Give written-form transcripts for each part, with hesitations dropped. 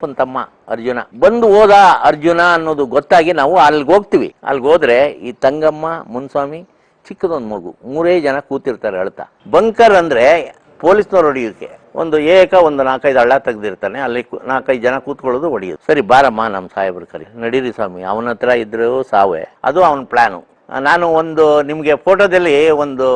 ತಮ್ಮ ಅರ್ಜುನ ಬಂದು ಹೋದ ಅರ್ಜುನ ಅನ್ನೋದು ಗೊತ್ತಾಗಿ ನಾವು ಅಲ್ಲಿಗೆ ಹೋಗ್ತೀವಿ. ಅಲ್ಲಿಗೆ ಹೋದ್ರೆ ಈ ತಂಗಮ್ಮ ಮುನ್ಸ್ವಾಮಿ ಚಿಕ್ಕದೊಂದು ಮಗು 3 ಜನ ಕೂತಿರ್ತಾರೆ ಅಳ್ತಾ. ಬಂಕರ್ ಅಂದ್ರೆ ಪೊಲೀಸ್ನವ್ರು ಹೊಡಿಯೋಕೆ ಒಂದು 4-5 ಹಳ್ಳ ತೆಗ್ದಿರ್ತಾನೆ, ಅಲ್ಲಿ 4-5 ಜನ ಕೂತ್ಕೊಳ್ಳೋದು ಹೊಡಿಯೋದು. ಸರಿ ಬಾರಮ್ಮ ನಮ್ಮ ಸಾಹೇಬ್ರ ಕರಿ ನಡೀರಿ ಸ್ವಾಮಿ, ಅವನ ಹತ್ರ ಇದ್ರು ಸಾವೇ, ಅದು ಅವನ ಪ್ಲಾನು. ನಾನು ಒಂದು ನಿಮ್ಗೆ ಫೋಟೋದಲ್ಲಿ ಒಂದು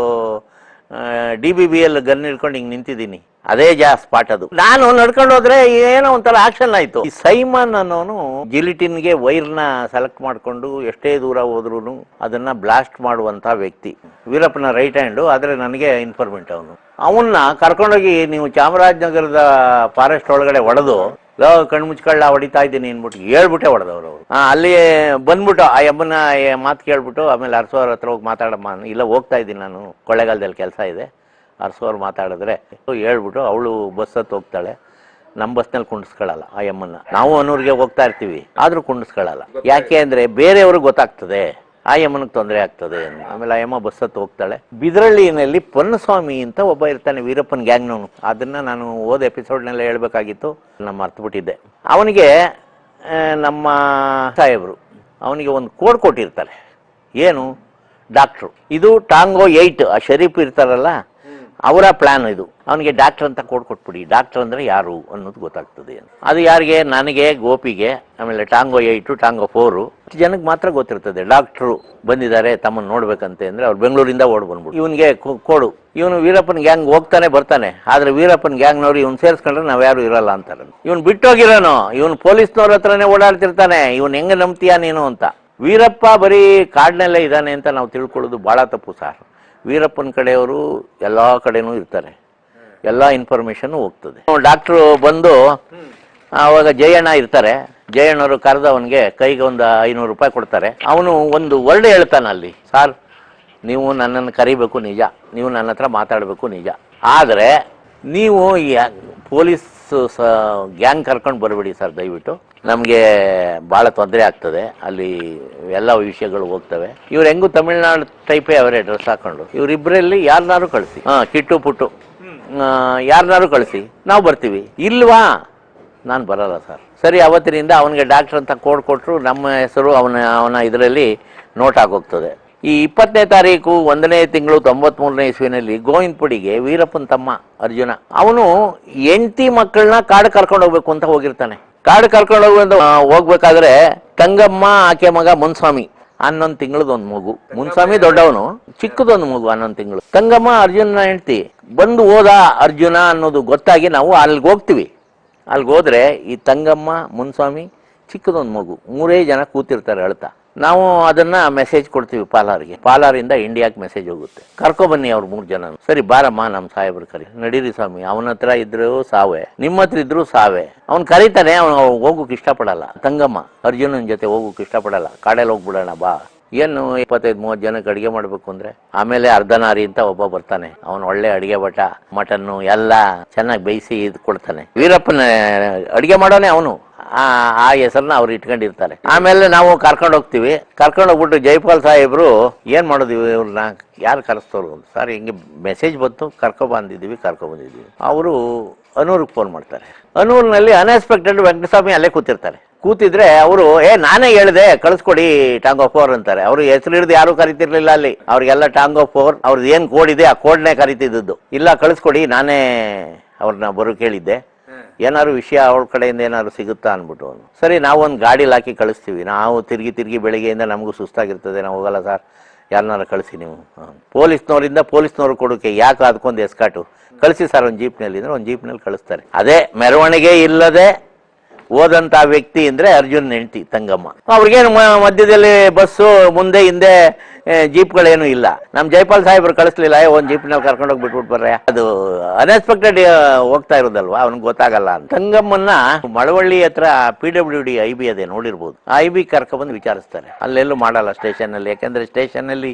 DBBL ಗನ್ ಹಿಡ್ಕೊಂಡು ಹಿಂಗೆ ನಿಂತಿದ್ದೀನಿ, ಅದೇ ಸ್ಪಾಟ್ ಅದು. ನಾನು ನಡ್ಕೊಂಡು ಹೋದ್ರೆ ಏನೋ ಒಂಥರ ಆಕ್ಷನ್ ಆಯ್ತು. ಈ ಸೈಮನ್ ಅನ್ನೋನು ಜಿಲಿಟಿನ್ಗೆ ವೈರ್ನ ಸೆಲೆಕ್ಟ್ ಮಾಡ್ಕೊಂಡು ಎಷ್ಟೇ ದೂರ ಹೋದ್ರು ಅದನ್ನ ಬ್ಲಾಸ್ಟ್ ಮಾಡುವಂತ ವ್ಯಕ್ತಿ. ವೀರಪ್ಪನ ರೈಟ್ ಹ್ಯಾಂಡು, ಆದ್ರೆ ನನಗೆ ಇನ್ಫಾರ್ಮೆಂಟ್ ಅವನು. ಅವನ್ನ ಕರ್ಕೊಂಡೋಗಿ ನೀವು ಚಾಮರಾಜನಗರದ ಫಾರೆಸ್ಟ್ ಒಳಗಡೆ ಹೊಡೆದು ಕಣ್ಣು ಮುಚ್ಕೊಳ್ಳ ಹೊಡಿತಾ ಇದ್ದೀನಿ ಅನ್ಬಿಟ್ಟು ಹೇಳ್ಬಿಟ್ಟೆ ಹೊಡೆದವ್ರು ಅವರು. ಅಲ್ಲಿ ಬಂದ್ಬಿಟ್ಟು ಆ ಅಮ್ಮನ ಮಾತು ಕೇಳ್ಬಿಟ್ಟು ಆಮೇಲೆ ಅರಸೋರ ಹತ್ರ ಹೋಗಿ ಮಾತಾಡಮ್ಮ, ಇಲ್ಲ ಹೋಗ್ತಾ ಇದ್ದೀನಿ ನಾನು, ಕೊಳ್ಳೇಗಾಲದಲ್ಲಿ ಕೆಲಸ ಇದೆ. ಅರಸೋರು ಮಾತಾಡಿದ್ರೆ ಹೇಳ್ಬಿಟ್ಟು ಅವಳು ಬಸ್ ಹತ್ತು ಹೋಗ್ತಾಳೆ. ನಮ್ಮ ಬಸ್ನಲ್ಲಿ ಕುಂಡಿಸ್ಕೊಳ್ಳಲ್ಲ ಆ ಅಮ್ಮನ್ನ. ನಾವು ಅನ್ನೂರಿಗೆ ಹೋಗ್ತಾ ಇರ್ತೀವಿ, ಆದ್ರೂ ಕುಂಡಿಸ್ಕೊಳ್ಳಲ್ಲ. ಯಾಕೆ ಅಂದ್ರೆ ಬೇರೆಯವ್ರಿಗೆ ಗೊತ್ತಾಗ್ತದೆ ಆ ಅಮ್ಮನಿಗೆ ತೊಂದರೆ ಆಗ್ತದೆ. ಆಮೇಲೆ ಆ ಅಮ್ಮ ಬಸ್ ಹತ್ತು ಹೋಗ್ತಾಳೆ. ಬಿದ್ರಳ್ಳಿನಲ್ಲಿ ಪೊನ್ನಸ್ವಾಮಿ ಅಂತ ಒಬ್ಬ ಇರ್ತಾನೆ, ವೀರಪ್ಪನ ಗ್ಯಾಂಗ್ನವನು. ಅದನ್ನ ನಾನು ಓದ್ ಎಪಿಸೋಡ್ನೆಲ್ಲ ಹೇಳ್ಬೇಕಾಗಿತ್ತು, ನಾನು ಮರ್ತುಬಿಟ್ಟಿದ್ದೆ. ಅವನಿಗೆ ನಮ್ಮ ಸಾಹೇಬರು ಅವನಿಗೆ ಒಂದು ಕೋಡ್ ಕೊಟ್ಟಿರ್ತಾರೆ, ಏನು ಡಾಕ್ಟ್ರು. ಇದು ಟಾಂಗೋ 8 ಆ ಶರೀಫ್ ಇರ್ತಾರಲ್ಲ ಅವರ ಪ್ಲಾನ್ ಇದು. ಅವನಿಗೆ ಡಾಕ್ಟರ್ ಅಂತ ಕೋಡ್ ಕೊಟ್ಬಿಡಿ, ಡಾಕ್ಟರ್ ಅಂದ್ರೆ ಯಾರು ಅನ್ನೋದು ಗೊತ್ತಾಗ್ತದೆ. ಅದು ಯಾರಿಗೆ? ನನಗೆ, ಗೋಪಿಗೆ, ಆಮೇಲೆ ಟಾಂಗೋ 8 ಟಾಂಗೋ 4 ಜನಕ್ಕೆ ಮಾತ್ರ ಗೊತ್ತಿರ್ತದೆ. ಡಾಕ್ಟ್ರು ಬಂದಿದ್ದಾರೆ ತಮ್ಮನ್ನು ನೋಡ್ಬೇಕಂತೆ ಅಂದ್ರೆ ಅವ್ರು ಬೆಂಗಳೂರಿಂದ ಓಡ್ ಬಂದ್ಬಿಡು. ಇವನಿಗೆ ಕೋಡು. ಇವನು ವೀರಪ್ಪನ ಗ್ಯಾಂಗ್ ಹೋಗ್ತಾನೆ ಬರ್ತಾನೆ, ಆದ್ರೆ ವೀರಪ್ಪನ ಗ್ಯಾಂಗ್ನವ್ರು ಇವ್ನು ಸೇರಿಸ್ಕೊಂಡ್ರೆ ನಾವ್ ಯಾರು ಇರಲ್ಲ ಅಂತಾರೆ. ಇವನು ಬಿಟ್ಟೋಗಿರೋನು, ಇವನು ಪೊಲೀಸ್ನವ್ರ ಹತ್ರನೇ ಓಡಾಡ್ತಿರ್ತಾನೆ. ಇವನ್ ಹೆಂಗ ನಂಬ್ತೀಯ ನೀನು ಅಂತ. ವೀರಪ್ಪ ಬರೀ ಕಾಡ್ನಲ್ಲೇ ಇದ್ದಾನೆ ಅಂತ ನಾವು ತಿಳ್ಕೊಳ್ಳೋದು ಬಹಳ ತಪ್ಪು ಸರ್. ವೀರಪ್ಪನ ಕಡೆಯವರು ಎಲ್ಲಾ ಕಡೆನೂ ಇರ್ತಾರೆ, ಎಲ್ಲಾ ಇನ್ಫಾರ್ಮೇಶನ್ ಹೋಗ್ತದೆ. ಡಾಕ್ಟ್ರು ಬಂದು ಆವಾಗ ಜಯಣ್ಣ ಇರ್ತಾರೆ, ಜಯಣ್ಣವರು ಕರೆದು ಅವನಿಗೆ ಕೈಗೆ ಒಂದು 500 ರೂಪಾಯಿ ಕೊಡ್ತಾರೆ. ಅವನು ಒಂದು ವರ್ಡ್ ಹೇಳ್ತಾನೆ ಅಲ್ಲಿ, ಸಾರ್ ನೀವು ನನ್ನನ್ನು ಕರಿಬೇಕು ನಿಜ, ನೀವು ನನ್ನ ಹತ್ರ ಮಾತಾಡಬೇಕು ನಿಜ, ಆದರೆ ನೀವು ಪೊಲೀಸ್ ಗ್ಯಾಂಗ್ ಕರ್ಕೊಂಡು ಬರಬೇಡಿ ಸರ್ ದಯವಿಟ್ಟು, ನಮಗೆ ಭಾಳ ತೊಂದರೆ ಆಗ್ತದೆ, ಅಲ್ಲಿ ಎಲ್ಲ ವಿಷಯಗಳು ಹೋಗ್ತವೆ. ಇವ್ರು ಹೆಂಗು ತಮಿಳ್ನಾಡು ಟೈಪೇ ಅವರೇ ಡ್ರೆಸ್ ಹಾಕೊಂಡು, ಇವರಿಬ್ಬರಲ್ಲಿ ಯಾರನ್ನಾರು ಕಳಿಸಿ, ಕಿಟ್ಟು ಪುಟ್ಟು ಯಾರನ್ನಾರು ಕಳಿಸಿ, ನಾವು ಬರ್ತೀವಿ. ಇಲ್ವಾ? ನಾನು ಬರಲ್ಲ ಸರ್. ಸರಿ, ಅವತ್ತಿನಿಂದ ಅವನಿಗೆ ಡಾಕ್ಟರ್ ಅಂತ ಕೋಡ್ ಕೊಟ್ಟರು. ನಮ್ಮ ಹೆಸರು ಅವನ ಇದರಲ್ಲಿ ನೋಟ್ ಆಗೋಗ್ತದೆ. ಈ 20ನೇ ತಾರೀಕು 1ನೇ ತಿಂಗಳು 93ನೇ ಇಸ್ವಿನಲ್ಲಿ ಗೋವಿಂದಪುಡಿಗೆ ವೀರಪ್ಪನ ತಮ್ಮ ಅರ್ಜುನ ಅವನು ಹೆಂಡತಿ ಮಕ್ಕಳನ್ನ ಕಾಡು ಕರ್ಕೊಂಡು ಹೋಗ್ಬೇಕು ಅಂತ ಹೋಗಿರ್ತಾನೆ. ಕಾಡು ಕರ್ಕೊಂಡು ಹೋಗ್ಬೇಕಾದ್ರೆ ತಂಗಮ್ಮ ಆಕೆ ಮಗ ಮುನ್ಸ್ವಾಮಿ 11 ತಿಂಗಳದೊಂದು ಮಗು. ಮುನ್ಸ್ವಾಮಿ ದೊಡ್ಡವನು, ಚಿಕ್ಕದೊಂದು ಮಗು 11 ತಿಂಗಳು. ತಂಗಮ್ಮ ಅರ್ಜುನ ಹೆಂಡತಿ. ಬಂದು ಹೋದ ಅರ್ಜುನ ಅನ್ನೋದು ಗೊತ್ತಾಗಿ ನಾವು ಅಲ್ಲಿಗೆ ಹೋಗ್ತೀವಿ. ಅಲ್ಲಿಗೆ ಹೋದ್ರೆ ಈ ತಂಗಮ್ಮ ಮುನ್ಸ್ವಾಮಿ ಚಿಕ್ಕದೊಂದು ಮಗು 3 ಜನ ಕೂತಿರ್ತಾರೆ ಅಳ್ತಾ. ನಾವು ಅದನ್ನ ಮೆಸೇಜ್ ಕೊಡ್ತೀವಿ ಪಾಲಾರ್ಗೆ, ಪಾಲಾರಿಂದ ಇಂಡಿಯಾಕ್ಕೆ ಮೆಸೇಜ್ ಹೋಗುತ್ತೆ, ಕರ್ಕೊಬನ್ನಿ ಅವ್ರು 3 ಜನ. ಸರಿ ಬಾರಮ್ಮ ನಮ್ಮ ಸಾಹೇಬ್ರ ಕರಿ ನಡೀರಿ ಸ್ವಾಮಿ, ಅವನ ಹತ್ರ ಇದ್ರು ಸಾವೇ, ನಿಮ್ಮ ಹತ್ರ ಇದ್ರು ಸಾವೇ. ಅವ್ನು ಕರೀತಾನೆ, ಅವನು ಹೋಗೋಕೆ ಇಷ್ಟಪಡಲ್ಲ. ತಂಗಮ್ಮ ಅರ್ಜುನನ ಜೊತೆ ಹೋಗೋಕೆ ಇಷ್ಟಪಡಲ್ಲ. ಕಾಡಲ್ಲಿ ಹೋಗ್ಬಿಡೋಣ ಬಾ, ಏನು 25-30 ಜನಕ್ಕೆ ಅಡಿಗೆ ಮಾಡ್ಬೇಕು ಅಂದ್ರೆ. ಆಮೇಲೆ ಅರ್ಧನಾರಿ ಅಂತ ಒಬ್ಬ ಬರ್ತಾನೆ, ಅವನು ಒಳ್ಳೆ ಅಡಿಗೆ ಭಟ, ಮಟನ್ನು ಎಲ್ಲ ಚೆನ್ನಾಗಿ ಬೇಯಿಸಿ ಇದು ಕೊಡ್ತಾನೆ. ವೀರಪ್ಪನ ಅಡಿಗೆ ಮಾಡೋನೆ ಅವನು, ಆ ಹೆಸರನ್ನ ಅವ್ರು ಇಟ್ಕೊಂಡಿರ್ತಾರೆ. ಆಮೇಲೆ ನಾವು ಕರ್ಕೊಂಡು ಹೋಗ್ತೀವಿ. ಕರ್ಕೊಂಡು ಹೋಗ್ಬಿಟ್ಟು ಜೈಪಾಲ್ ಸಾಹೇಬ್ರು ಏನ್ ಮಾಡೋದು ಇವ್ರನ್ನ ಯಾರು ಕರೆಸ್ತವ್ರು ಸರ್, ಹಿಂಗೆ ಮೆಸೇಜ್ ಬಂತು, ಕರ್ಕೊಬಂದಿದ್ದೀವಿ. ಅವರು ಅನೂರ್ಗೆ ಫೋನ್ ಮಾಡ್ತಾರೆ. ಅನೂರ್ನಲ್ಲಿ ಅನ್ಎಕ್ಸ್ಪೆಕ್ಟೆಡ್ ವೆಂಕಟಸ್ವಾಮಿ ಅಲ್ಲೇ ಕೂತಿರ್ತಾರೆ. ಕೂತಿದ್ರೆ ಅವರು ನಾನೇ ಹೇಳಿದೆ ಕಳಿಸ್ಕೊಡಿ ಟಾಂಗೋ 4 ಅಂತಾರೆ. ಅವ್ರು ಹೆಸರು ಹಿಡಿದು ಯಾರು ಕರಿತಿರ್ಲಿಲ್ಲ ಅಲ್ಲಿ, ಅವ್ರಿಗೆಲ್ಲ ಟಾಂಗೋ 4 ಅವ್ರದ್ದು ಏನ್ ಕೋಡ್ ಇದೆ ಆ ಕೋಡ್ನೇ ಕರಿತಿದ್ದು. ಇಲ್ಲ ಕಳಿಸ್ಕೊಡಿ, ನಾನೇ ಅವ್ರನ್ನ ಬರೋ ಕೇಳಿದ್ದೆ, ಏನಾದ್ರು ವಿಷಯ ಅವ್ರ ಕಡೆಯಿಂದ ಏನಾದ್ರು ಸಿಗುತ್ತಾ ಅನ್ಬಿಟ್ಟು. ಸರಿ ನಾವು ಒಂದು ಗಾಡಿಲಿ ಹಾಕಿ ಕಳಿಸ್ತೀವಿ. ನಾವು ತಿರುಗಿ ಬೆಳಿಗ್ಗೆಯಿಂದ ನಮಗೂ ಸುಸ್ತಾಗಿರ್ತದೆ, ನಾವು ಹೋಗಲ್ಲ ಸರ್, ಯಾರನ್ನಾರು ಕಳಿಸಿ ನೀವು. ಪೊಲೀಸ್ನವ್ರು ಕೊಡೋಕೆ ಯಾಕೆ ಅದಕ್ಕೊಂದು ಎಸ್ಕಾಟು ಕಳಿಸಿ ಸರ್ ಒಂದು ಜೀಪ್ನಲ್ಲಿ ಅಂದ್ರೆ ಒಂದು ಜೀಪ್ನಲ್ಲಿ ಕಳಿಸ್ತಾರೆ. ಅದೇ ಮೆರವಣಿಗೆ ಇಲ್ಲದೆ ಹೋದಂತ ವ್ಯಕ್ತಿ ಅಂದ್ರೆ ಅರ್ಜುನ್ ಹೆಂಡತಿ ತಂಗಮ್ಮ. ಅವ್ರಿಗೇನು ಮಧ್ಯದಲ್ಲಿ ಬಸ್ಸು ಮುಂದೆ ಹಿಂದೆ ಜೀಪ್ಗಳೇನು ಇಲ್ಲ. ನಮ್ ಜೈಪಾಲ್ ಸಾಹೇಬ್ರು ಕಳಿಸ್ಲಿಲ್ಲ, ಒಂದ್ ಜೀಪ್ನಲ್ಲಿ ಕರ್ಕೊಂಡು ಹೋಗಿ ಬಿಟ್ಬಿಟ್ಟು ಬರ್ರೆ, ಅದು ಅನ್ಎಕ್ಸ್ಪೆಕ್ಟೆಡ್ ಹೋಗ್ತಾ ಇರೋದಲ್ವಾ, ಅವ್ನಿಗೆ ಗೊತ್ತಾಗಲ್ಲ ಅಂತ. ತಂಗಮ್ಮನ್ನ ಮಳವಳ್ಳಿ ಹತ್ರ PWD IB ಅದೇ ನೋಡಿರ್ಬೋದು, IB ಕರ್ಕೊಂಡ್ಬಂದು ವಿಚಾರಿಸ್ತಾರೆ. ಅಲ್ಲೆಲ್ಲೂ ಮಾಡಲ್ಲ ಸ್ಟೇಷನ್ ಅಲ್ಲಿ, ಯಾಕಂದ್ರೆ ಸ್ಟೇಷನ್ ಅಲ್ಲಿ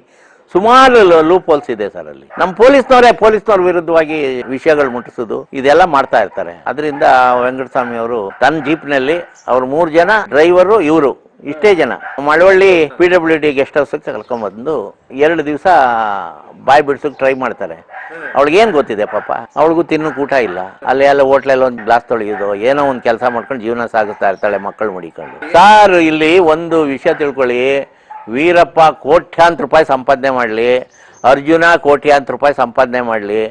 ಸುಮಾರು ಲೂಪ್ ಹೋಲ್ಸ್ ಇದೆ ಸರ್. ಅಲ್ಲಿ ನಮ್ಮ ಪೊಲೀಸ್ನವ್ರ ವಿರುದ್ಧವಾಗಿ ವಿಷಯಗಳು ಮುಟ್ಟಿಸೋದು ಇದೆಲ್ಲ ಮಾಡ್ತಾ ಇರ್ತಾರೆ. ಅದರಿಂದ ವೆಂಕಟಸ್ವಾಮಿ ಅವರು ತನ್ನ ಜೀಪ್ನಲ್ಲಿ ಅವ್ರು 3 ಜನ ಡ್ರೈವರು, ಇವರು ಇಷ್ಟೇ ಜನ. ಮಳವಳ್ಳಿ PWD ಗೆಸ್ಟ್ ಹೌಸಕ್ಕೆ ಕರ್ಕೊಂಬಂದು 2 ದಿವಸ ಬಾಯಿ ಬಿಡ್ಸೋಕೆ ಟ್ರೈ ಮಾಡ್ತಾರೆ. ಅವಳಿಗೇನು ಗೊತ್ತಿದೆ ಪಾಪ, ಅವಳಿಗೂ ತಿನ್ನೋಕೆ ಊಟ ಇಲ್ಲ. ಅಲ್ಲಿ ಎಲ್ಲ ಹೋಟ್ಲಲ್ಲಿ ಒಂದು ಗ್ಲಾಸ್ ತೊಳೆಯೋದು, ಏನೋ ಒಂದು ಕೆಲಸ ಮಾಡ್ಕೊಂಡು ಜೀವನ ಸಾಗಿಸ್ತಾ ಇರ್ತಾಳೆ ಮಕ್ಕಳು ಮಡಿಕೊಂಡು. ಸಾರ್ ಇಲ್ಲಿ ಒಂದು ವಿಷಯ ತಿಳ್ಕೊಳ್ಳಿ, ವೀರಪ್ಪ ಕೋಟ್ಯಾಂತರ ರೂಪಾಯಿ ಸಂಪಾದನೆ ಮಾಡಲಿ, ಅರ್ಜುನ ಕೋಟ್ಯಾಂತರ ರೂಪಾಯಿ ಸಂಪಾದನೆ ಮಾಡಲಿ,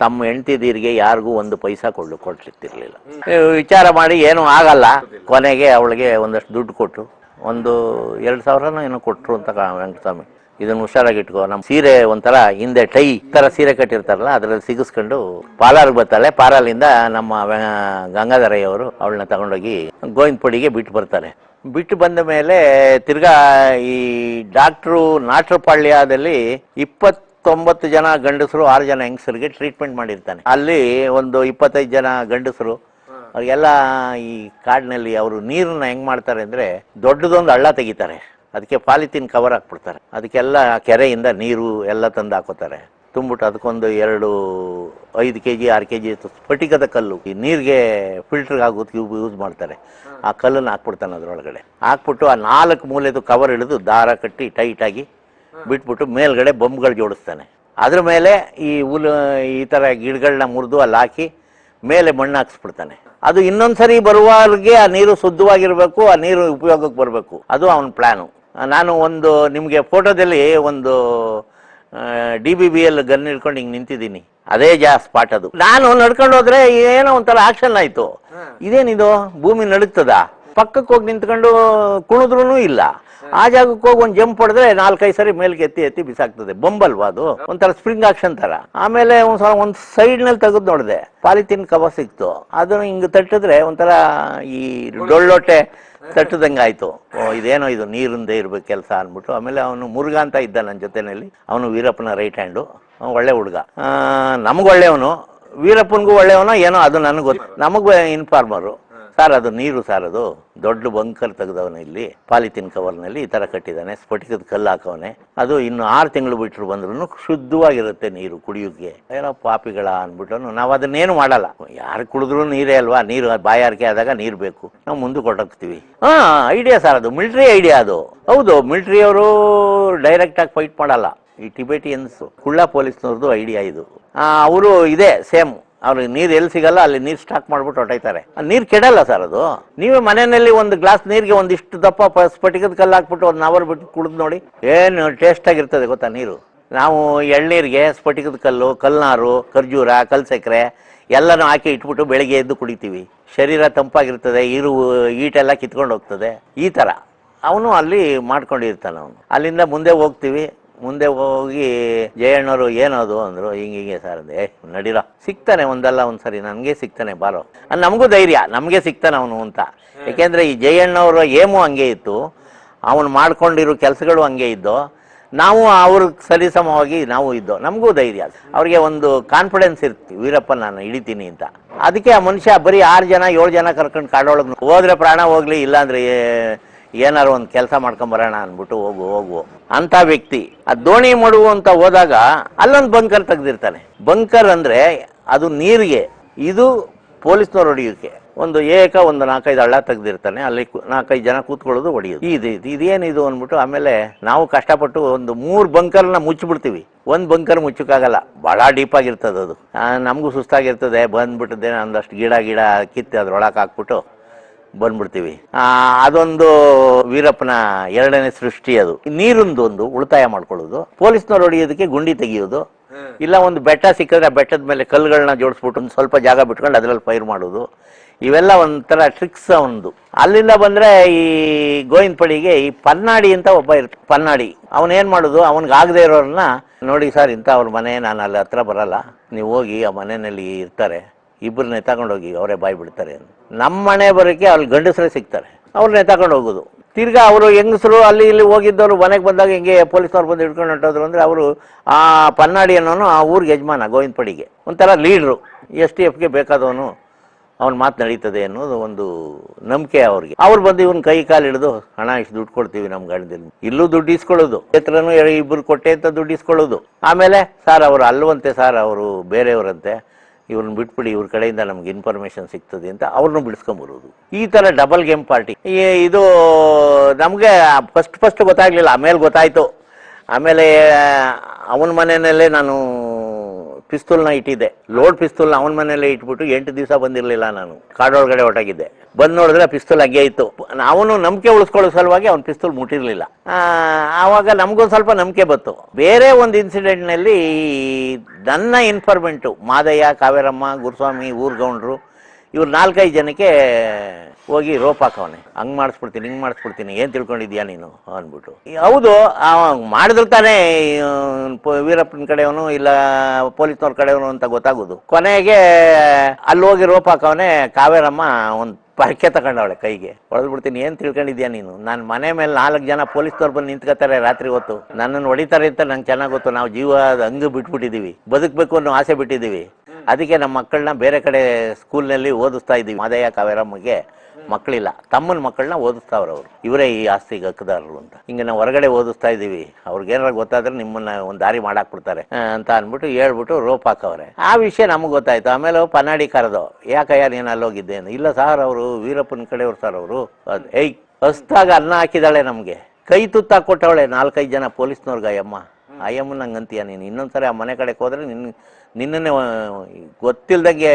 ತಮ್ಮ ಹೆಂಡತಿದೀರಿಗೆ ಯಾರಿಗೂ 1 ಪೈಸಾ ಕೊಡ್ಲಿಕ್ತಿರ್ಲಿಲ್ಲ. ವಿಚಾರ ಮಾಡಿ ಏನೂ ಆಗಲ್ಲ. ಕೊನೆಗೆ ಅವಳಿಗೆ ಒಂದಷ್ಟು ದುಡ್ಡು ಕೊಟ್ಟು ಒಂದು 2,000 ಏನೋ ಕೊಟ್ಟರು ಅಂತ ವೆಂಕಟಸ್ವಾಮಿ, ಇದನ್ನು ಹುಷಾರಾಗಿಟ್ಕೋ, ನಮ್ಮ ಸೀರೆ ಒಂಥರ ಹಿಂದೆ ಟೈ ಥರ ಸೀರೆ ಕಟ್ಟಿರ್ತಾರಲ್ಲ ಅದರಲ್ಲಿ ಸಿಗಿಸ್ಕೊಂಡು ಪಾಲಾರ್ಗೆ ಬರ್ತಾಳೆ. ಪಾಲಾಲಿಂದ ನಮ್ಮ ಗಂಗಾಧರಯ್ಯವರು ಅವಳನ್ನ ತಗೊಂಡೋಗಿ ಗೋವಿಂದಪಡಿಗೆ ಬಿಟ್ಟು ಬರ್ತಾರೆ. ಬಿಟ್ಟು ಬಂದ ಮೇಲೆ ತಿರ್ಗಾ ಈ ಡಾಕ್ಟ್ರು ನಾಟ್ರಪಾಳ್ಯದಲ್ಲಿ 29 ಜನ ಗಂಡಸರು 6 ಜನ ಹೆಂಗಸರಿಗೆ ಟ್ರೀಟ್ಮೆಂಟ್ ಮಾಡಿರ್ತಾನೆ. ಅಲ್ಲಿ ಒಂದು 25 ಜನ ಗಂಡಸರು ಅವ್ರಿಗೆಲ್ಲ ಈ ಕಾಡಿನಲ್ಲಿ ಅವರು ನೀರನ್ನ ಹೆಂಗ್ ಮಾಡ್ತಾರೆ ಅಂದ್ರೆ ದೊಡ್ಡದೊಂದು ಹಳ್ಳ ತೆಗಿತಾರೆ, ಅದಕ್ಕೆ ಪಾಲಿಥೀನ್ ಕವರ್ ಹಾಕ್ಬಿಡ್ತಾರೆ, ಅದಕ್ಕೆಲ್ಲ ಕೆರೆಯಿಂದ ನೀರು ಎಲ್ಲ ತಂದು ಹಾಕೋತಾರೆ. ತುಂಬಿಟ್ಟು ಅದಕ್ಕೊಂದು 5 kg 6 kg ಸ್ಫಟಿಕದ ಕಲ್ಲು ಈ ನೀರಿಗೆ ಫಿಲ್ಟರ್ಗೆ ಆಗೋದು ಯೂಸ್ ಮಾಡ್ತಾರೆ. ಆ ಕಲ್ಲನ್ನು ಹಾಕ್ಬಿಡ್ತಾನೆ ಅದರೊಳಗಡೆ. ಹಾಕ್ಬಿಟ್ಟು ಆ 4 ಮೂಲೆದು ಕವರ್ ಹಿಡಿದು ದಾರ ಕಟ್ಟಿ ಟೈಟಾಗಿ ಬಿಟ್ಬಿಟ್ಟು ಮೇಲ್ಗಡೆ ಬೊಂಬ್ಗಳು ಜೋಡಿಸ್ತಾನೆ. ಅದ್ರ ಮೇಲೆ ಈ ಥರ ಗಿಡಗಳನ್ನ ಮುರಿದು ಅಲ್ಲಿ ಹಾಕಿ ಮೇಲೆ ಮಣ್ಣು ಹಾಕ್ಸ್ಬಿಡ್ತಾನೆ. ಅದು ಇನ್ನೊಂದ್ಸರಿ ಬರುವಾಗೆ ಆ ನೀರು ಶುದ್ಧವಾಗಿರ್ಬೇಕು, ಆ ನೀರು ಉಪಯೋಗಕ್ಕೆ ಬರಬೇಕು, ಅದು ಅವನ ಪ್ಲಾನು. ನಾನು ಒಂದು ನಿಮಗೆ ಫೋಟೋದಲ್ಲಿ ಒಂದು DBBL ಗನ್ ಹಿಡ್ಕೊಂಡು ಹಿಂಗೆ ನಿಂತಿದ್ದೀನಿ, ಅದೇ ಸ್ಪಾಟ್ ಅದು. ನಾನು ನಡ್ಕೊಂಡು ಹೋದ್ರೆ ಏನೋ ಒಂಥರ ಆಕ್ಷನ್ ಆಯ್ತು, ಇದೇನಿದು ಭೂಮಿ ನಡುಗ್ತದ, ಪಕ್ಕಕ್ಕೆ ಹೋಗಿ ನಿಂತ್ಕೊಂಡು ಕುಣಿದ್ರೂ ಇಲ್ಲ, ಆ ಜಾಗಕ್ಕೆ ಹೋಗಿ ಒಂದು ಜಂಪ್ ಹೊಡೆದ್ರೆ 4-5 ಸರಿ ಮೇಲ್ಗೆ ಎತ್ತಿ ಬಿಸಾಕ್ತದೆ. ಬೊಂಬಲ್ವಾ ಅದು, ಒಂಥರ ಸ್ಪ್ರಿಂಗ್ ಆಕ್ಷನ್ ತರ. ಆಮೇಲೆ ಒಂದು ಸೈಡ್ ನಲ್ಲಿ ತೆಗೆದು ನೋಡಿದೆ, ಪಾಲಿಥೀನ್ ಕವರ್ ಸಿಕ್ತು, ಅದನ್ನು ಹಿಂಗೆ ತಟ್ಟಿದ್ರೆ ಒಂಥರ ಈ ಡೊಳ್ಳೊಟ್ಟೆ ತಟ್ಟದಂಗೆ ಆಯ್ತು. ಇದೇನೋ ಇದು ನೀರಿಂದೇ ಇರ್ಬೇಕು ಕೆಲಸ ಅಂದ್ಬಿಟ್ಟು. ಆಮೇಲೆ ಅವನು ಮುರುಘಾ ಅಂತ ಇದ್ದ ನನ್ನ ಜೊತೆಯಲ್ಲಿ, ಅವನು ವೀರಪ್ಪನ ರೈಟ್ ಹ್ಯಾಂಡು, ಒಳ್ಳೆ ಹುಡುಗ, ನಮ್ಗೆ ಒಳ್ಳೆಯವನು, ವೀರಪ್ಪನಿಗೂ ಒಳ್ಳೆಯವನು ಏನೋ ಅದು ನನಗೆ ಗೊತ್ತು. ನಮಗೆ ಇನ್ಫಾರ್ಮರು, ಸರ್ ಅದು ನೀರು ಸರ್, ಅದು ದೊಡ್ಡ ಬಂಕರ್ ತೆಗೆದವನು ಇಲ್ಲಿ ಪಾಲಿಥೀನ್ ಕವರ್ನಲ್ಲಿ ಈ ಥರ ಕಟ್ಟಿದ್ದಾನೆ, ಸ್ಫಟಿಕದ ಕಲ್ಲು ಹಾಕವನೆ, ಅದು ಇನ್ನು 6 ತಿಂಗಳು ಬಿಟ್ಟರು ಬಂದ್ರೂ ಶುದ್ಧವಾಗಿರುತ್ತೆ ನೀರು ಕುಡಿಯೋಕ್ಕೆ. ಏನೋ ಪಾಪಿಗಳ ಅಂದ್ಬಿಟ್ಟು ನಾವು ಅದನ್ನೇನು ಮಾಡಲ್ಲ, ಯಾರು ಕುಡಿದ್ರು ನೀರೇ ಅಲ್ವಾ, ನೀರು ಬಾಯಾರಿಕೆ ಆದಾಗ ನೀರು ಬೇಕು, ನಾವು ಮುಂದಕ್ಕೆ ಕೊಟ್ಟೋಗ್ತೀವಿ. ಐಡಿಯಾ ಸರ್, ಅದು ಮಿಲಿಟ್ರಿ ಐಡಿಯಾ ಅದು. ಹೌದು, ಮಿಲಿಟ್ರಿಯವರು ಡೈರೆಕ್ಟಾಗಿ ಫೈಟ್ ಮಾಡಲ್ಲ, ಈ ಟಿಬೆಟಿಯನ್ಸ್ ಕುಳ್ಳ ಪೊಲೀಸ್ನವ್ರದ್ದು ಐಡಿಯಾ ಇದು. ಅವರು ಇದೇ ಸೇಮ್, ಅವ್ರಿಗೆ ನೀರು ಎಲ್ಲಿ ಸಿಗಲ್ಲ ಅಲ್ಲಿ ನೀರು ಸ್ಟಾಕ್ ಮಾಡ್ಬಿಟ್ಟು ಹೊಟ್ಟೈತಾರೆ. ನೀರು ಕೆಡಲ್ಲ ಸರ್ ಅದು. ನೀವೇ ಮನೆಯಲ್ಲಿ ಒಂದು ಗ್ಲಾಸ್ ನೀರಿಗೆ ಒಂದಿಷ್ಟು ದಪ್ಪ ಸ್ಫಟಿಕದ ಕಲ್ಲು ಹಾಕ್ಬಿಟ್ಟು 1 ಅವರ್ ಬಿಟ್ಟು ಕುಡಿದು ನೋಡಿ, ಏನು ಟೇಸ್ಟ್ ಆಗಿರ್ತದೆ ಗೊತ್ತಾ ನೀರು. ನಾವು ಎಳ್ನೀರಿಗೆ ಸ್ಫಟಿಕದ ಕಲ್ಲು, ಕಲ್ನಾರು, ಖರ್ಜೂರ, ಕಲ್ಸಕ್ರೆ ಎಲ್ಲನೂ ಹಾಕಿ ಇಟ್ಬಿಟ್ಟು ಬೆಳಿಗ್ಗೆ ಎದ್ದು ಕುಡಿತೀವಿ, ಶರೀರ ತಂಪಾಗಿರ್ತದೆ, ಈಟೆಲ್ಲ ಕಿತ್ಕೊಂಡು ಹೋಗ್ತದೆ. ಈ ಥರ ಅವನು ಅಲ್ಲಿ ಮಾಡ್ಕೊಂಡಿರ್ತಾನೆ. ಅವನು ಅಲ್ಲಿಂದ ಮುಂದೆ ಹೋಗ್ತೀವಿ. ಮುಂದೆ ಹೋಗಿ ಜಯಣ್ಣವರು ಏನದು ಅಂದರು, ಹಿಂಗೆ ಸರ್ ಅಂದೆ, ನಡೀರೋ ಸಿಗ್ತಾನೆ ಒಂದಲ್ಲ ಒಂದ್ಸರಿ, ನನಗೆ ಸಿಗ್ತಾನೆ ಬಾರೋ, ನಮಗೂ ಧೈರ್ಯ, ನಮಗೆ ಸಿಗ್ತಾನೆ ಅವನು ಅಂತ. ಯಾಕೆಂದರೆ ಈ ಜಯಣ್ಣವರು ಏಮು ಹಂಗೆ ಇತ್ತು, ಅವನು ಮಾಡ್ಕೊಂಡಿರೋ ಕೆಲಸಗಳು ಹಂಗೆ ಇದ್ದು, ನಾವು ಅವ್ರಿಗೆ ಸರಿಸಮವಾಗಿ ನಾವು ಇದ್ದೋ, ನಮಗೂ ಧೈರ್ಯ, ಅವ್ರಿಗೆ ಒಂದು ಕಾನ್ಫಿಡೆನ್ಸ್ ಇರ್ತೀವಿ, ವೀರಪ್ಪ ನಾನು ಹಿಡಿತೀನಿ ಅಂತ. ಅದಕ್ಕೆ ಆ ಮನುಷ್ಯ ಬರೀ 6 ಜನ 7 ಜನ ಕರ್ಕೊಂಡು ಕಾಡೊಳಗೆ ಹೋದ್ರೆ ಪ್ರಾಣ ಹೋಗ್ಲಿ, ಇಲ್ಲಾಂದ್ರೆ ಏನಾರು ಒಂದು ಕೆಲಸ ಮಾಡ್ಕೊಂಬರೋಣ ಅಂದ್ಬಿಟ್ಟು ಹೋಗು ಅಂತ ವ್ಯಕ್ತಿ. ಆ ದೋಣಿ ಮಾಡುವಂತ ಹೋದಾಗ ಅಲ್ಲೊಂದು ಬಂಕರ್ ತೆಗ್ದಿರ್ತಾನೆ. ಬಂಕರ್ ಅಂದ್ರೆ ಅದು ನೀರಿಗೆ, ಇದು ಪೊಲೀಸ್ನವ್ರು ಹೊಡಿಯೋಕೆ. ಒಂದು 4-5 ಹಳ್ಳ ತೆಗ್ದಿರ್ತಾನೆ, ಅಲ್ಲಿ 4-5 ಜನ ಕೂತ್ಕೊಳ್ಳೋದು, ಹೊಡಿಯೋದು. ಇದೇನಿದು ಅಂದ್ಬಿಟ್ಟು ಆಮೇಲೆ ನಾವು ಕಷ್ಟಪಟ್ಟು ಒಂದು 3 ಬಂಕರ್ನ ಮುಚ್ಚಿಬಿಡ್ತೀವಿ. ಒಂದು ಬಂಕರ್ ಮುಚ್ಚಕ್ಕಾಗಲ್ಲ, ಭಾಳ ಡೀಪ್ ಆಗಿರ್ತದೆ ಅದು. ನಮಗೂ ಸುಸ್ತಾಗಿರ್ತದೆ, ಬಂದ್ಬಿಟ್ಟದೆ ಒಂದಷ್ಟು ಗಿಡ ಕಿತ್ತು ಅದ್ರೊಳಗೆ ಹಾಕ್ಬಿಟ್ಟು ಬಂದ್ಬಿಡ್ತೀವಿ. ಅದೊಂದು ವೀರಪ್ಪನ 2ನೇ ಸೃಷ್ಟಿ. ಅದು ನೀರಿಂದೊಂದು ಉಳಿತಾಯ ಮಾಡ್ಕೊಳ್ಳೋದು, ಪೊಲೀಸ್ನವ್ರು ಹೊಡಿಯೋದಕ್ಕೆ ಗುಂಡಿ ತೆಗಿಯೋದು, ಇಲ್ಲ ಒಂದು ಬೆಟ್ಟ ಸಿಕ್ಕಿದ್ರೆ ಬೆಟ್ಟದ ಮೇಲೆ ಕಲ್ಲುಗಳನ್ನ ಜೋಡಿಸ್ಬಿಟ್ಟು ಒಂದು ಸ್ವಲ್ಪ ಜಾಗ ಬಿಟ್ಕೊಂಡು ಅದರಲ್ಲಿ ಫೈರ್ ಮಾಡೋದು, ಇವೆಲ್ಲ ಒಂಥರ ಟ್ರಿಕ್ಸ್ ಅವನದು. ಅಲ್ಲಿಂದ ಬಂದ್ರೆ ಈ ಗೋವಿಂದಪಡಿಗೆ ಈ ಪನ್ನಾಡಿ ಅಂತ ಒಬ್ಬ ಇರ್ತಾನೆ. ಪನ್ನಾಡಿ ಅವನೇನ್ ಮಾಡೋದು, ಅವನಿಗೆ ಆಗದೆ ಇರೋರನ್ನ ನೋಡಿ ಸರ್ ಇಂಥ ಅವ್ರ ಮನೆ, ನಾನು ಅಲ್ಲಿ ಹತ್ರ ಬರಲ್ಲ, ನೀವು ಹೋಗಿ ಆ ಮನೆಯಲ್ಲಿ ಇರ್ತಾರೆ, ಇಬ್ಬರನ್ನೇ ತಗೊಂಡೋಗಿ ಅವರೇ ಬಾಯಿ ಬಿಡ್ತಾರೆ. ನಮ್ಮ ಮನೆ ಬರೋಕ್ಕೆ ಅಲ್ಲಿ ಗಂಡಸರೇ ಸಿಗ್ತಾರೆ, ಅವ್ರನ್ನೇ ತಗೊಂಡು ಹೋಗೋದು. ತಿರ್ಗಾ ಅವರು ಹೆಂಗಸರು ಅಲ್ಲಿ ಇಲ್ಲಿ ಹೋಗಿದ್ದವರು ಮನೆಗೆ ಬಂದಾಗ ಹಿಂಗೆ ಪೊಲೀಸ್ನವ್ರು ಬಂದು ಹಿಡ್ಕೊಂಡು ಹೊಂಟೋದ್ರು ಅಂದರೆ ಅವರು ಆ ಪನ್ನಾಡಿ ಅನ್ನೋನು ಆ ಊರಿಗೆ ಯಜಮಾನ, ಗೋವಿಂದಪಡಿಗೆ ಒಂಥರ ಲೀಡ್ರು, STFಗೆ ಬೇಕಾದವನು, ಅವ್ನ ಮಾತು ನಡೀತದೆ ಅನ್ನೋದು ಒಂದು ನಂಬಿಕೆ ಅವ್ರಿಗೆ. ಅವ್ರು ಬಂದು ಇವನ್ ಕೈ ಕಾಲು ಹಿಡಿದು, ಹಣ ಇಷ್ಟು ದುಡ್ಡು ಕೊಡ್ತೀವಿ ನಮ್ಮ ಗಂಡದಲ್ಲಿ, ಇಲ್ಲೂ ದುಡ್ಡು ಇಸ್ಕೊಳ್ಳೋದು, ಎತ್ರನೂ 2 ಕೊಟ್ಟೆ ಅಂತ ದುಡ್ಡು ಇಸ್ಕೊಳ್ಳೋದು. ಆಮೇಲೆ ಸರ್ ಅವರು ಅಲ್ಲವಂತೆ ಸರ್, ಅವರು ಬೇರೆಯವರಂತೆ, ಇವ್ರನ್ನ ಬಿಟ್ಬಿಡಿ, ಇವ್ರ ಕಡೆಯಿಂದ ನಮ್ಗೆ ಇನ್ಫಾರ್ಮೇಶನ್ ಸಿಗ್ತದೆ ಅಂತ ಅವ್ರನ್ನ ಬಿಡಿಸ್ಕೊಂಬರೋದು. ಈ ಥರ ಡಬಲ್ ಗೇಮ್ ಪಾರ್ಟಿ. ಇದು ನಮಗೆ ಫಸ್ಟ್ ಗೊತ್ತಾಗ್ಲಿಲ್ಲ, ಆಮೇಲೆ ಗೊತ್ತಾಯ್ತು. ಆಮೇಲೆ ಅವನ ಮನೆಯಲ್ಲೇ ನಾನು ಪಿಸ್ತೂಲ್ನ ಇಟ್ಟಿದ್ದೆ, ಲೋಡ್ ಪಿಸ್ತೂಲ್ನ ಅವನ ಮನೆಯಲ್ಲೇ ಇಟ್ಬಿಟ್ಟು 8 ದಿವಸ ಬಂದಿರಲಿಲ್ಲ. ನಾನು ಕಾಡೊಳಗಡೆ ಹೊರಟಾಗಿದ್ದೆ. ಬಂದು ನೋಡಿದ್ರೆ ಪಿಸ್ತೂಲ್ ಹಂಗೆ ಇತ್ತು. ಅವನು ನಂಬಿಕೆ ಉಳಿಸ್ಕೊಳ್ಳೋ ಸಲುವಾಗಿ ಅವ್ನು ಪಿಸ್ತೂಲ್ ಮುಟ್ಟಿರಲಿಲ್ಲ. ಆವಾಗ ನಮಗೊಂದು ಸ್ವಲ್ಪ ನಂಬಿಕೆ ಬಂತು. ಬೇರೆ ಒಂದು ಇನ್ಸಿಡೆಂಟ್ನಲ್ಲಿ ನನ್ನ ಇನ್ಫಾರ್ಮೆಂಟು ಮಾದಯ್ಯ, ಕಾವೇರಮ್ಮ, ಗುರುಸ್ವಾಮಿ, ಊರ್ಗೌಂಡ್ರು, ಇವ್ರು 4-5 ಜನಕ್ಕೆ ಹೋಗಿ ರೋಪ್ ಹಾಕವನೆ. ಹಂಗೆ ಮಾಡಿಸ್ಬಿಡ್ತೀನಿ, ಹಿಂಗೆ ಮಾಡಿಸ್ಬಿಡ್ತೀನಿ, ಏನು ತಿಳ್ಕೊಂಡಿದ್ಯಾ ನೀನು ಅಂದ್ಬಿಟ್ಟು. ಹೌದು, ಮಾಡಿದ್ರು ತಾನೇ ವೀರಪ್ಪನ ಕಡೆಯವನು ಇಲ್ಲ ಪೊಲೀಸ್ನವ್ರ ಕಡೆಯವನು ಅಂತ ಗೊತ್ತಾಗೋದು. ಕೊನೆಗೆ ಅಲ್ಲಿ ಹೋಗಿ ರೋಪ್ ಹಾಕವನೆ. ಕಾವೇರಮ್ಮ ಒಂದು ಪರಕೆ ತಗೊಂಡವಳೆ ಕೈಗೆ. ಹೊಡೆದ್ಬಿಡ್ತೀನಿ, ಏನು ತಿಳ್ಕೊಂಡಿದ್ಯಾ ನೀನು? ನಾನು ಮನೆ ಮೇಲೆ 4 ಜನ ಪೊಲೀಸ್ನವ್ರು ಬಂದು ನಿಂತ್ಕೋತಾರೆ ರಾತ್ರಿ ಹೊತ್ತು, ನನ್ನನ್ನು ಹೊಡಿತಾರೆ ಅಂತ ನಂಗೆ ಚೆನ್ನಾಗಿ ಗೊತ್ತು. ನಾವು ಜೀವ ಹಂಗೆ ಬಿಟ್ಬಿಟ್ಟಿದ್ದೀವಿ, ಬದುಕಬೇಕು ಅನ್ನೋ ಆಸೆ ಬಿಟ್ಟಿದ್ದೀವಿ. ಅದಕ್ಕೆ ನಮ್ಮ ಮಕ್ಕಳನ್ನ ಬೇರೆ ಕಡೆ ಸ್ಕೂಲ್ನಲ್ಲಿ ಓದಿಸ್ತಾ ಇದ್ದೀವಿ. ಮಾದಯ್ಯ, ಕಾವೇರಮ್ಮಗೆ ಮಕ್ಕಳಿಲ್ಲ, ತಮ್ಮನ ಮಕ್ಕಳನ್ನ ಓದಿಸ್ತಾವ್ರು ಅವರು. ಇವರೇ ಈ ಆಸ್ತಿಗೆ ಹಕ್ಕದಾರರು ಅಂತ. ಹಿಂಗೆ ನಾವು ಹೊರಗಡೆ ಓದಿಸ್ತಾ ಇದ್ದೀವಿ, ಅವ್ರಿಗೇನಾರು ಗೊತ್ತಾದ್ರೆ ನಿಮ್ಮನ್ನ ಒಂದು ದಾರಿ ಮಾಡಾಕ್ಬಿಡ್ತಾರೆ ಅಂತ ಅಂದ್ಬಿಟ್ಟು ಹೇಳ್ಬಿಟ್ಟು ರೋಪ್ ಹಾಕವ್ರೆ. ಆ ವಿಷಯ ನಮಗೆ ಗೊತ್ತಾಯ್ತು. ಆಮೇಲೆ ಪನ್ನಾಡಿ ಕರೆದು, ಯಾಕಯ್ಯ ನೀನು ಅಲ್ಲೋಗಿದ್ದೇನು? ಇಲ್ಲ ಸರ್, ಅವರು ವೀರಪ್ಪನ ಕಡೆಯವ್ರು ಸರ್ ಅವರು. ಹಸ್ತಾಗ ಅನ್ನ ಹಾಕಿದಾಳೆ ನಮಗೆ, ಕೈ ತುತ್ತಾಗಿ ಕೊಟ್ಟವಳೆ 4-5 ಜನ ಪೊಲೀಸ್ನವ್ರಿಗೆ. ಅಯ್ಯಮ್ಮನ ಹಂಗಂತೀಯ ನೀನು? ಇನ್ನೊಂದ್ಸರಿ ಆ ಮನೆ ಕಡೆಗೆ ಹೋದ್ರೆ ನಿನ್ನನ್ನೇ ಗೊತ್ತಿಲ್ದಂಗೆ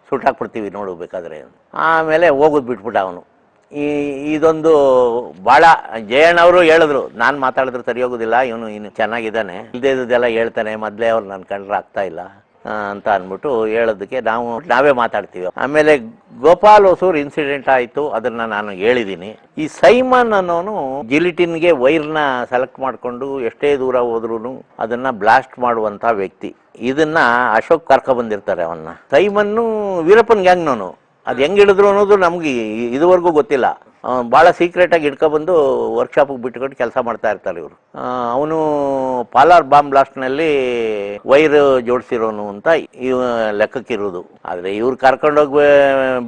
ಸುಟ್ಟಾಕ್ಬಿಡ್ತೀವಿ ನೋಡು ಬೇಕಾದ್ರೆ. ಆಮೇಲೆ ಹೋಗೋದು ಬಿಟ್ಬಿಟ್ಟ ಅವನು. ಇದೊಂದು ಭಾಳ ಜಯಣ್ಣವರು ಹೇಳಿದ್ರು, ನಾನು ಮಾತಾಡಿದ್ರೆ ಸರಿ ಹೋಗೋದಿಲ್ಲ, ಇವನು ಇನ್ನು ಚೆನ್ನಾಗಿದ್ದಾನೆ, ಇಲ್ಲದೇ ಇದ್ದದೆಲ್ಲ ಹೇಳ್ತಾನೆ, ಮೊದಲೇ ಅವ್ರು ನನ್ನ ಕಂಡ್ರೆ ಆಗ್ತಾ ಇಲ್ಲ ಅಂತ ಅಂದ್ಬಿಟ್ಟು ಹೇಳೋದಕ್ಕೆ ನಾವೇ ಮಾತಾಡ್ತೀವಿ. ಆಮೇಲೆ ಗೋಪಾಲ್ ಹೊಸೂರ್ ಇನ್ಸಿಡೆಂಟ್ ಆಯಿತು, ಅದನ್ನು ನಾನು ಹೇಳಿದ್ದೀನಿ. ಈ ಸೈಮನ್ ಅನ್ನೋನು ಜಿಲಿಟಿನ್ಗೆ ವೈರ್ನ ಸೆಲೆಕ್ಟ್ ಮಾಡಿಕೊಂಡು ಎಷ್ಟೇ ದೂರ ಹೋದ್ರೂ ಅದನ್ನು ಬ್ಲಾಸ್ಟ್ ಮಾಡುವಂಥ ವ್ಯಕ್ತಿ. ಇದನ್ನ ಅಶೋಕ್ ಕರ್ಕೊಬಂದಿರ್ತಾರೆ ಅವನ್ನ. ಸೈಮನ್ನು ವೀರಪ್ಪನ್ ಗ್ಯಾಂಗ್ನವನು. ಅದು ಹೆಂಗೆ ಹಿಡಿದ್ರು ಅನ್ನೋದು ನಮ್ಗೆ ಇದುವರೆಗೂ ಗೊತ್ತಿಲ್ಲ. ಭಾಳ ಸೀಕ್ರೆಟಾಗಿ ಹಿಡ್ಕೊಬಂದು ವರ್ಕ್ಶಾಪಿಗೆ ಬಿಟ್ಕೊಂಡು ಕೆಲಸ ಮಾಡ್ತಾ ಇರ್ತಾರೆ ಇವರು. ಅವನು ಪಾಲಾರ್ ಬಾಂಬ್ ಬ್ಲಾಸ್ಟ್ನಲ್ಲಿ ವೈರ್ ಜೋಡಿಸಿರೋನು ಅಂತ ಇವ ಲೆಕ್ಕಕ್ಕಿರೋದು. ಆದರೆ ಇವ್ರು ಕರ್ಕೊಂಡೋಗಿ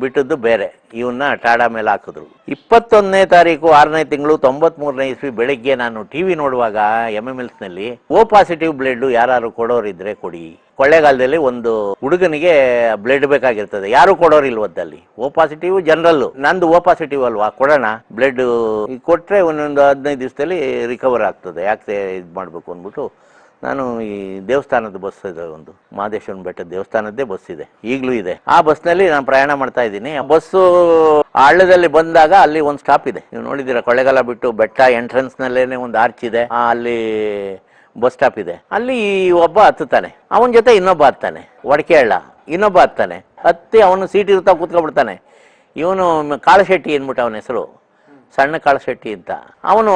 ಬಿಟ್ಟದ್ದು ಬೇರೆ, ಇವನ್ನ ಟಾಡಾ ಮೇಲೆ ಹಾಕಿದ್ರು. 21ನೇ ತಾರೀಕು 6ನೇ ತಿಂಗಳು 93ನೇ ಇಸ್ವಿ ಬೆಳಗ್ಗೆ ನಾನು TV ನೋಡುವಾಗ MMLsನಲ್ಲಿ ಓ ಪಾಸಿಟಿವ್ ಬ್ಲಡ್ ಯಾರು ಕೊಡೋರಿದ್ರೆ ಕೊಡಿ. ಕೊಳ್ಳೇಗಾಲದಲ್ಲಿ ಒಂದು ಹುಡುಗನಿಗೆ ಬ್ಲಡ್ ಬೇಕಾಗಿರ್ತದೆ, ಯಾರು ಕೊಡೋರಿಲ್ವದ್ದಲ್ಲಿ. ಓ ಪಾಸಿಟಿವ್ ಜನರಲ್, ನಂದು ಓ ಪಾಸಿಟಿವ್ ಅಲ್ವಾ, ಕೊಡೋಣ ಬ್ಲಡ್. ಕೊಟ್ಟರೆ ಒಂದೊಂದು 15 ದಿವಸದಲ್ಲಿ ರಿಕವರ್ ಆಗ್ತದೆ, ಯಾಕೆ ಇದು ಮಾಡಬೇಕು ಅಂದ್ಬಿಟ್ಟು ನಾನು ಈ ದೇವಸ್ಥಾನದ ಬಸ್ ಇದೆ, ಒಂದು ಮಹದೇಶ್ವರನ ಬೆಟ್ಟದ ದೇವಸ್ಥಾನದ್ದೇ ಬಸ್ ಇದೆ, ಈಗಲೂ ಇದೆ. ಆ ಬಸ್ನಲ್ಲಿ ನಾನು ಪ್ರಯಾಣ ಮಾಡ್ತಾ ಇದ್ದೀನಿ. ಆ ಬಸ್ಸು ಹಳ್ಳದಲ್ಲಿ ಬಂದಾಗ ಅಲ್ಲಿ ಒಂದು ಸ್ಟಾಪ್ ಇದೆ, ನೀವು ನೋಡಿದ್ದೀರಾ, ಕೊಳ್ಳೇಗಾಲ ಬಿಟ್ಟು ಬೆಟ್ಟ ಎಂಟ್ರೆನ್ಸ್ನಲ್ಲೇನೆ ಒಂದು ಆರ್ಚ್ ಇದೆ, ಅಲ್ಲಿ ಬಸ್ ಸ್ಟಾಪ್ ಇದೆ. ಅಲ್ಲಿ ಒಬ್ಬ ಹತ್ತುತ್ತಾನೆ, ಅವನ ಜೊತೆ ಇನ್ನೊಬ್ಬ ಹತ್ತಾನೆ, ಒಡಕೆ ಹಳ್ಳ ಇನ್ನೊಬ್ಬ ಹತ್ತಾನೆ. ಹತ್ತಿ ಅವನು ಸೀಟ್ ಇರ್ತಾ ಕೂತ್ಕೊಬಿಡ್ತಾನೆ. ಇವನು ಕಾಳಶೆಟ್ಟಿ ಅಂದ್ಬಿಟ್ಟು ಅವನ ಹೆಸರು, ಸಣ್ಣ ಕಾಳಶೆಟ್ಟಿ ಅಂತ. ಅವನು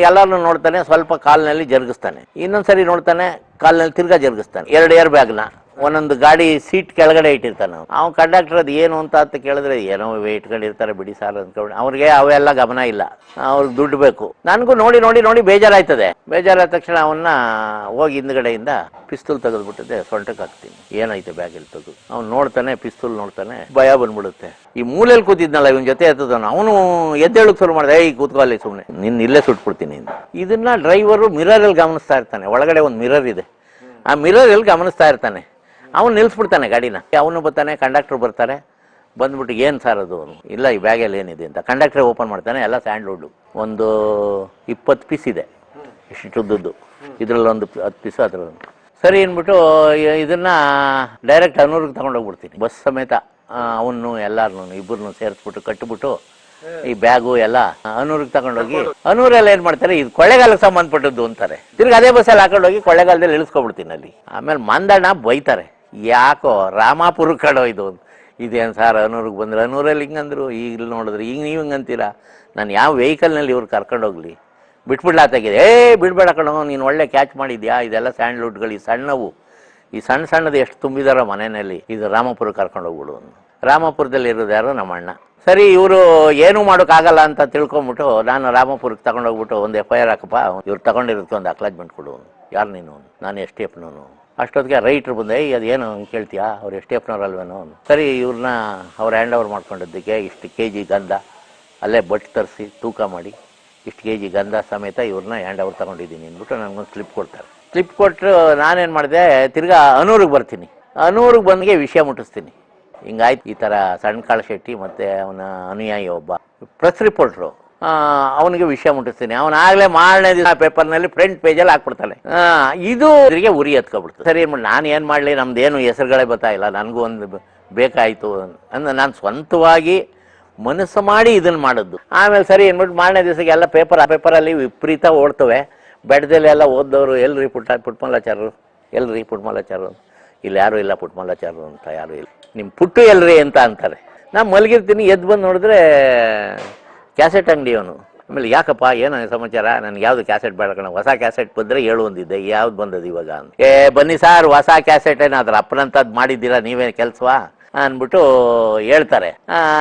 ಎಲ್ಲರನ್ನೂ ನೋಡ್ತಾನೆ, ಸ್ವಲ್ಪ ಕಾಲಿನಲ್ಲಿ ಜರುಗಿಸ್ತಾನೆ, ಇನ್ನೊಂದ್ಸರಿ ನೋಡ್ತಾನೆ, ಕಾಲಿನಲ್ಲಿ ತಿರ್ಗಾ ಜರುಗಿಸ್ತಾನೆ. 2 ಏರ್ ಬ್ಯಾಗ್ನ ಒಂದೊಂದು ಗಾಡಿ ಸೀಟ್ ಕೆಳಗಡೆ ಇಟ್ಟಿರ್ತಾನೆ. ಅವ್ನು ಕಂಡಕ್ಟರ್ ಅದು ಏನು ಅಂತ ಕೇಳಿದ್ರೆ, ಏನೋ ಇಟ್ಕೊಂಡಿರ್ತಾರೆ ಬಿಡಿ ಸಾರ್ ಅಂದ್ಕೊಂಡು, ಅವ್ರಿಗೆ ಅವೆಲ್ಲ ಗಮನ ಇಲ್ಲ, ಅವ್ರಿಗೆ ದುಡ್ಡು ಬೇಕು. ನನಗೂ ನೋಡಿ ನೋಡಿ ನೋಡಿ ಬೇಜಾರಾಯ್ತದೆ. ಬೇಜಾರಾದ ತಕ್ಷಣ ಅವನ್ನ ಹೋಗಿ ಹಿಂದ್ಗಡೆಯಿಂದ ಪಿಸ್ತೂಲ್ ತೆಗೆದ್ಬಿಟ್ಟಿದ್ದೆ, ಸೊಂಟಕ್ಕೆ ಹಾಕ್ತೀನಿ. ಏನೈತೆ ಬ್ಯಾಗಲ್ಲಿ ತೆಗೆದು ಅವ್ನು ನೋಡ್ತಾನೆ, ಪಿಸ್ತೂಲ್ ನೋಡ್ತಾನೆ, ಭಯ ಬಂದ್ಬಿಡುತ್ತೆ. ಈ ಮೂಲೆಯಲ್ಲಿ ಕೂತಿದ್ನಲ್ಲ ಇವನ್ ಜೊತೆ ಎತ್ತದವನು, ಅವನು ಎದ್ದೇಳಕ್ ಶುರು ಮಾಡಿದೆ, ಕೂತ್ಕೋ ಅಲ್ಲಿ ಸುಮ್ಮನೆ, ನಿನ್ನ ಇಲ್ಲೇ ಸುಟ್ಬಿಡ್ತೀನಿ. ಇದನ್ನ ಡ್ರೈವರು ಮಿರರಲ್ಲಿ ಗಮನಿಸ್ತಾ ಇರ್ತಾನೆ. ಒಳಗಡೆ ಒಂದು ಮಿರರ್ ಇದೆ, ಆ ಮಿರರಲ್ಲಿ ಗಮನಿಸ್ತಾ ಇರ್ತಾನೆ. ಅವನು ನಿಲ್ಲಿಸ್ಬಿಡ್ತಾನೆ ಗಾಡಿನ. ಅವನು ಬರ್ತಾನೆ, ಕಂಡಕ್ಟರ್ ಬರ್ತಾರೆ, ಬಂದ್ಬಿಟ್ಟು ಏನು ಸಾರ್ ಅದು? ಇಲ್ಲ, ಈ ಬ್ಯಾಗಲ್ಲಿ ಏನಿದೆ ಅಂತ. ಕಂಡಕ್ಟರ್ ಓಪನ್ ಮಾಡ್ತಾನೆ, ಎಲ್ಲ ಸ್ಯಾಂಡ್ವುಡ್, ಒಂದು 20 ಪೀಸ್ ಇದೆ, ಇಷ್ಟು ಉದ್ದದ್ದು, ಇದ್ರಲ್ಲಿ ಒಂದು 10 ಪೀಸು, ಅದ್ರಲ್ಲಿ ಸರಿ ಅಂದ್ಬಿಟ್ಟು ಇದನ್ನ ಡೈರೆಕ್ಟ್ ಅನೂರಿಗೆ ತಗೊಂಡೋಗ್ಬಿಡ್ತೀನಿ, ಬಸ್ ಸಮೇತ. ಅವನು ಎಲ್ಲಾರನ್ನು ಇಬ್ಬರನ್ನು ಸೇರಿಸ್ಬಿಟ್ಟು ಕಟ್ಟಿಬಿಟ್ಟು ಈ ಬ್ಯಾಗು ಎಲ್ಲ ಅನೂರಿಗೆ ತಗೊಂಡೋಗಿ, ಅನೂರೆಲ್ಲ ಏನ್ ಮಾಡ್ತಾರೆ, ಇದು ಕೊಳ್ಳೇಗಾಲಕ್ಕೆ ಸಂಬಂಧಪಟ್ಟದ್ದು ಅಂತಾರೆ. ತಿರ್ಗಿ ಅದೇ ಬಸ್ಸಲ್ಲಿ ಹಾಕೊಂಡೋಗಿ ಕೊಳ್ಳೇಗಾಲದಲ್ಲಿ ಇಳಿಸ್ಕೊಬಿಡ್ತೀನಿ ಅಲ್ಲಿ. ಆಮೇಲೆ ಮಂದಣ್ಣ ಬೈತಾರೆ, ಯಾಕೋ ರಾಮಾಪುರ ಕಡೋ ಇದು, ಇದೇನು ಸಾರ್ ಅನೂರಿಗೆ ಬಂದ್ರೆ? ಅನೂರಲ್ಲಿ ಹಿಂಗಂದ್ರು, ಈಗ ನೋಡಿದ್ರೆ ಈಗ ನೀವು ಹಿಂಗಂತೀರಾ? ನಾನು ಯಾವ ವೆಹಿಕಲ್ನಲ್ಲಿ ಇವ್ರು ಕರ್ಕೊಂಡೋಗ್ಲಿ, ಬಿಟ್ಬಿಡ್ಲಾತಾಗಿದೆ. ಬಿಡ್ಬೇಡ ಕಣೋ, ನೀನು ಒಳ್ಳೆ ಕ್ಯಾಚ್ ಮಾಡಿದ್ಯಾ, ಇದೆಲ್ಲ ಸ್ಯಾಂಡ್ವುಡ್ಗಳು, ಈ ಸಣ್ಣವು, ಈ ಸಣ್ಣದು ಎಷ್ಟು ತುಂಬಿದಾರೋ ಮನೆಯಲ್ಲಿ, ಇದು ರಾಮಾಪುರಕ್ಕೆ ಕರ್ಕೊಂಡೋಗ್ಬಿಡು. ರಾಮಾಪುರದಲ್ಲಿ ಇರೋದು ಯಾರು? ನಮ್ಮ ಅಣ್ಣ. ಸರಿ, ಇವರು ಏನೂ ಮಾಡೋಕ್ಕಾಗಲ್ಲ ಅಂತ ತಿಳ್ಕೊಂಬಿಟ್ಟು ನಾನು ರಾಮಾಪುರಕ್ಕೆ ತಗೊಂಡೋಗ್ಬಿಟ್ಟು ಒಂದು FIR ಹಾಕಪ್ಪ, ಇವ್ರು ತಗೊಂಡಿರೋದಕ್ಕೆ ಒಂದು ಅಕ್ಲಾಜ್ಮೆಂಟ್ ಕೊಡು. ಯಾರು ನೀನು? ನಾನು STFನವನು. ಅಷ್ಟೊತ್ತಿಗೆ ರೈಟ್ರು ಬಂದೆ, ಅದೇನು ಹಂಗೆ ಕೇಳ್ತೀಯಾ, ಅವ್ರು STFನವ್ರಲ್ವೇನೋ? ಸರಿ, ಇವ್ರನ್ನ ಅವ್ರು ಹ್ಯಾಂಡ್ ಓವರ್ ಮಾಡ್ಕೊಂಡಿದ್ದಕ್ಕೆ ಇಷ್ಟು kg ಗಂಧ ಅಲ್ಲೇ ಬಟ್ ತರಿಸಿ ತೂಕ ಮಾಡಿ ಇಷ್ಟು kg ಗಂಧ ಸಮೇತ ಇವ್ರನ್ನ ಹ್ಯಾಂಡ್ ಓವರ್ ತಗೊಂಡಿದ್ದೀನಿ ಅಂದ್ಬಿಟ್ಟು ನನಗೊಂದು ಸ್ಲಿಪ್ ಕೊಡ್ತಾರೆ. ಸ್ಲಿಪ್ ಕೊಟ್ಟರು ನಾನೇನು ಮಾಡಿದೆ, ತಿರ್ಗಾ ಅನೂರಿಗೆ ಬರ್ತೀನಿ. ಅನೂರಿಗೆ ಬಂದ್ಗೆ ವಿಷಯ ಮುಟ್ಟಿಸ್ತೀನಿ. ಹಿಂಗಾಯ್ತು ಈ ಥರ ಸಣ್ಣ ಕಾಳಶೆಟ್ಟಿ ಮತ್ತು ಅವನ ಅನುಯಾಯಿ ಒಬ್ಬ ಪ್ರೆಸ್ ರಿಪೋರ್ಟ್ರು, ಅವನಿಗೆ ವಿಷಯ ಮುಟ್ಟಿಸ್ತೀನಿ. ಅವನಾಗಲೇ ಮಾರನೇ ದಿನ ಪೇಪರ್ನಲ್ಲಿ ಫ್ರಂಟ್ ಪೇಜಲ್ಲಿ ಹಾಕ್ಬಿಡ್ತಾನೆ. ಇದು ಇದರಿಗೆ ಉರಿ ಎತ್ಕೊಬಿಡ್ತು. ಸರಿ ನಾನು ಏನು ಮಾಡಲಿ, ನಮ್ದೇನು ಹೆಸರುಗಳೇ ಗೊತ್ತಾಯಿಲ್ಲ, ನನಗೂ ಒಂದು ಬೇಕಾಯಿತು ಅಂದ್ರೆ ನಾನು ಸ್ವಂತವಾಗಿ ಮನಸ್ಸು ಮಾಡಿ ಇದನ್ನು ಮಾಡಿದ್ದು. ಆಮೇಲೆ ಸರಿ ಅಂದ್ಬಿಟ್ಟು ಮಾರನೇ ದಿವಸಕ್ಕೆ ಎಲ್ಲ ಪೇಪರಲ್ಲಿ ವಿಪರೀತ ಓಡ್ತವೆ. ಬೆಟ್ಟದಲ್ಲಿ ಎಲ್ಲ ಓದ್ದವರು ಎಲ್ರಿ ಪುಟ್ಮಲಾಚಾರ್ಯರು, ಎಲ್ರಿ ಪುಟ್ಮಲಾಚಾರ್ಯರು, ಇಲ್ಲಿ ಯಾರೂ ಇಲ್ಲ ಪುಟ್ಮಲಾಚಾರ್ಯರು ಅಂತ ಯಾರೂ ಇಲ್ಲ, ನಿಮ್ಮ ಪುಟ್ಟು ಎಲ್ರಿ ಅಂತ ಅಂತಾರೆ. ನಾನು ಮಲಗಿರ್ತೀನಿ, ಎದ್ದು ಬಂದು ನೋಡಿದ್ರೆ ಕ್ಯಾಸೆಟ್ ಅಂಗಡಿಯವನು. ಆಮೇಲೆ ಯಾಕಪ್ಪ ಏನೋ ಸಮಾಚಾರ, ನನಗೆ ಯಾವುದು ಕ್ಯಾಸೆಟ್ ಬೇಡ ಕಣ, ಹೊಸ ಕ್ಯಾಸೆಟ್ ಬಂದರೆ ಹೇಳು ಒಂದಿದ್ದೆ, ಯಾವ್ದು ಬಂದದ್ದು ಇವಾಗ ಅಂತ. ಬನ್ನಿ ಸಾರ್ ಹೊಸ ಕ್ಯಾಸೆಟ್ ಏನಾದ್ರು ಅಪ್ಪನಂತದ್ದು ಮಾಡಿದ್ದೀರಾ ನೀವೇನು ಕೆಲಸವಾ ಅಂದ್ಬಿಟ್ಟು ಹೇಳ್ತಾರೆ.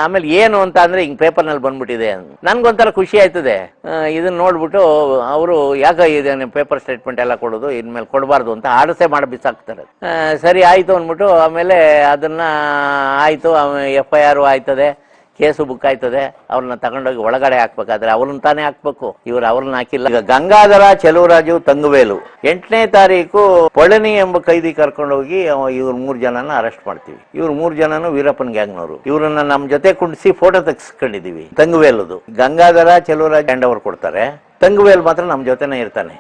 ಆಮೇಲೆ ಏನು ಅಂತ ಅಂದರೆ ಹಿಂಗೆ ಪೇಪರ್ನಲ್ಲಿ ಬಂದ್ಬಿಟ್ಟಿದೆ. ನನಗೊಂಥರ ಖುಷಿ ಆಯ್ತದೆ ಇದನ್ನು ನೋಡ್ಬಿಟ್ಟು. ಅವರು ಯಾಕೆ ಇದೆ ಪೇಪರ್ ಸ್ಟೇಟ್ಮೆಂಟ್ ಎಲ್ಲ ಕೊಡೋದು, ಇನ್ಮೇಲೆ ಕೊಡಬಾರ್ದು ಅಂತ ಆಡಸೆ ಮಾಡಿ ಬಿಸಾಕ್ತಾರೆ. ಸರಿ ಆಯಿತು ಅಂದ್ಬಿಟ್ಟು ಆಮೇಲೆ ಅದನ್ನು ಆಯಿತು, FIR ಆಯ್ತದೆ, ಕೇಸು ಬುಕ್ ಆಯ್ತದೆ. ಅವ್ರನ್ನ ತಗೊಂಡೋಗಿ ಒಳಗಡೆ ಹಾಕ್ಬೇಕಾದ್ರೆ ಅವ್ರನ್ನ ತಾನೇ ಹಾಕ್ಬೇಕು, ಅವ್ರನ್ನ ಹಾಕಿಲ್ಲ. ಈಗ ಗಂಗಾಧರ, ಚೆಲುವರಾಜು, ತಂಗುವೇಲು 8ನೇ ತಾರೀಕು ಪಳನಿ ಎಂಬ ಕೈದಿ ಕರ್ಕೊಂಡೋಗಿ ಇವ್ರು 3 ಜನನ ಅರೆಸ್ಟ್ ಮಾಡ್ತೀವಿ. ಇವ್ರು 3 ಜನನು ವೀರಪ್ಪನ್ ಗ್ಯಾಂಗ್ನವರು. ಇವ್ರನ್ನ ನಮ್ಮ ಜೊತೆ ಕುಂಡಿಸಿ ಫೋಟೋ ತೆಗೆಸ್ಕೊಂಡಿದೀವಿ. ತಂಗುವೇಲುದು ಗಂಗಾಧರ, ಚೆಲುವರಾಜ್ ಹ್ಯಾಂಡ್ ಓವರ್ ಕೊಡ್ತಾರೆ, ತಂಗುವೇಲ್ ಮಾತ್ರ ನಮ್ಮ ಜೊತೆನೇ ಇರ್ತಾನೆ.